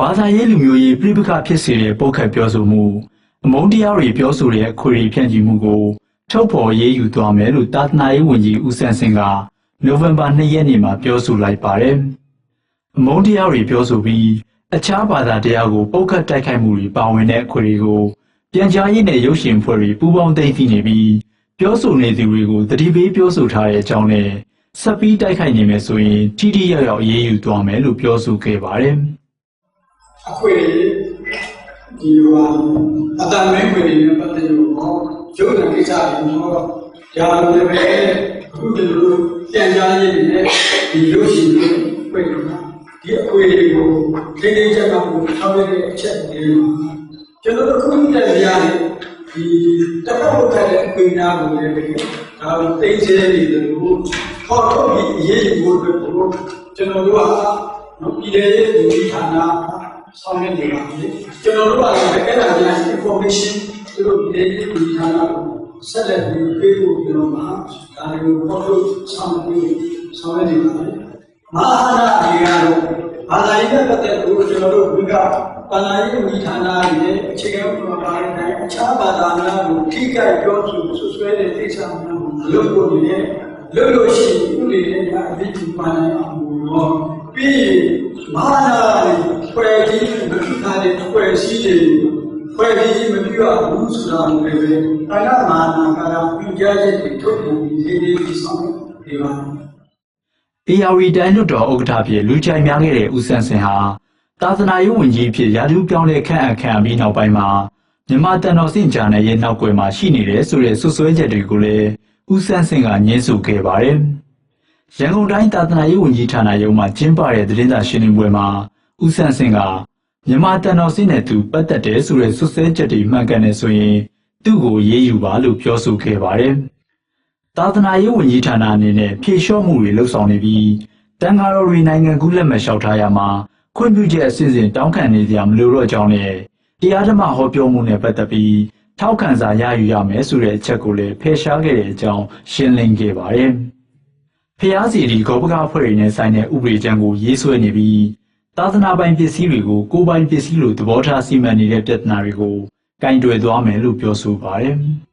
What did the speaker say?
ဘာသာရေးလူမျိုးရေးပြိပခဖြစ်စေတဲ့ပုတ်ခတ်ပြောဆိုမှုအမုန်းတရားတွေပြောဆိုတဲ့အခွေဖြန့်ချီမှုကိုထုတ်ဖော်ရေးယူသွားမယ်လို့တာသနာရေးဝန်ကြီးဦးဆန်းစင်ကနိုဝင်ဘာ2 ရက်နေ့မှာပြောဆိုလိုက်ပါတယ်။အမုန်းတရားတွေပြောဆိုပြီးအခြားဘာသာတရားကိုပုတ်ခတ်တိုက်ခိုက်မှုတွေပါဝင်တဲ့အခွေတွေကိုပြန်ကြားရေးနဲ့ရုပ်ရှင်ဖွဲ့တွေပူးပေါင်းသိမ်းသိနေပြီးပြောဆိုနေသူတွေကိုတတိပေးပြောဆိုထားတဲ့အကြောင်းနဲ့ဆက်ပြီးတိုက်ခိုက်နေမယ်ဆိုရင်ထိထိရောက်ရောက်ရေးယူသွားမယ်လို့ပြောဆိုခဲ့ပါတယ်။အခွေဒီအတန်မဲခွေတွေနဲ့ပတ်သက်လို့ရုပ်နာကိစ္စတွေတော့ဒါလိုလည်းပဲအခုဒီလိုပြန်ကြားရေးနဲ့ဒီရုပ်ရှင်တွေဖွဲ့နေတာဒီအခွေတွေကိုထိန်းသိမ်းချက်ကကိုထောက်ရတဲ့အချက်တွေကျွန်တော်တို့ခုတက်ရတဲ့ဒီတစ်ဖက်ဘက်တဲ့အခွေများကိုလည်းဒါသိစေနေတယ်လို့ခေါ်ထုတ်ပြီးအရေးယူဖို့အတွက်ကိုကျွန်တော်တို့ကပြည်ထောင်စုဝန်ကြီးဌာနဆောင်ရွက်နေပါတယ်ကျွန်တော်တို့ကလည်းအဲ့ဒါများ information သူတို့ပြည်ထောင်စုဝန်ကြီးဌာနကိုဆက်လက်ပြီးပေးဖို့ပြောမှာဒါတွေကိုခေါ်ထုတ်ဆောင်ရွက်နေပါတယ်မဟာနာဒီကတော့ဘာသာရေးနဲ့ပတ်သက်လို့ကျွန်တော်တို့ဘုရားဘာသာရေးဝန်ကြီးဌာနရဲ့အခြေခံဥပဒေပိုင်းနဲ့အခြားဘာသာများကိုထိခိုက်ပြောဆိုဆွဆွဲတဲ့ကိစ္စများကိုလုပ်ဖို့နဲ့လုပ်လို့ရှိရင်ဥပဒေနဲ့အပြီးဒီပါနိုင်အောင်လို့ပြီးမဟာနာဖွဲ့စည်းမဖြစ်တာတဲ့ဖွဲ့စည်းတွေဖွဲ့စည်းမပြည့်အောင်ဘူးဆိုတာလည်းပဲဘာသာမဟာနာကရာပြကြတဲ့ထုတ်ပြန်ပြီးဒီဆောင်ဒီပါAR တိုင်းလွတ်တော်ဥက္ကဋ္ဌဖြစ်လူချိုင်များခဲ့တဲ့ဦးဆန်းစင်ဟာသာသနာရေးဝန်ကြီးဖြစ်ရာထူးပြောင်းလဲခန့်အပ်ခံပြီးနောက်ပိုင်းမှာမြန်မာတန်တော်စင်ဂျာနယ်ရဲ့နောက်ွယ်မှာရှိနေတဲ့ဆိုတဲ့ဆွဆွဲချက်တွေကိုလည်းဦးဆန်းစင်ကညှင်းဆိုခဲ့ပါတယ်။ရန်ကုန်တိုင်းသာသနာရေးဝန်ကြီးဌာနရုံးမှာကျင်းပတဲ့သတင်းစာရှင်းလင်းပွဲမှာဦးဆန်းစင်ကမြန်မာတန်တော်စင်နဲ့သူပတ်သက်တဲ့ဆိုတဲ့ဆွဆွဲချက်တွေမှန်ကန်တယ်ဆိုရင်သူ့ကိုရေးယူပါလို့ပြောဆိုခဲ့ပါတယ်။သာသနာရေးဝန်ကြီးဌာနအနေနဲ့ဖြေလျှော့မှုတွေလှုပ်ဆောင်နေပြီးတန်ဃာတော်တွေနိုင်ငံကူးလက်မှတ်လျှောက်ထားရမှာခွင့်ပြုချက်အစဉ်စဉ်တောင်းခံနေကြမလို့တော့ကြောင်းနဲ့တရားဓမ္မဟောပြောမှုနဲ့ပတ်သက်ပြီးထောက်ခံစာရယူရမယ်ဆိုတဲ့အချက်ကိုလည်းဖယ်ရှားခဲ့တဲ့အကြောင်းရှင်းလင်းခဲ့ပါတယ်။ဖျားစီဒီဂောပကအဖွဲ့တွေနဲ့ဆိုင်တဲ့ဥပဒေကြမ်းကိုရေးဆွဲနေပြီးသာသနာပိုင်ပစ္စည်းတွေကိုကိုယ်ပိုင်ပစ္စည်းလို့သဘောထားစီမံနေတဲ့ပြဿနာတွေကိုကင်တွယ်သွားမယ်လို့ပြောဆိုပါတယ်။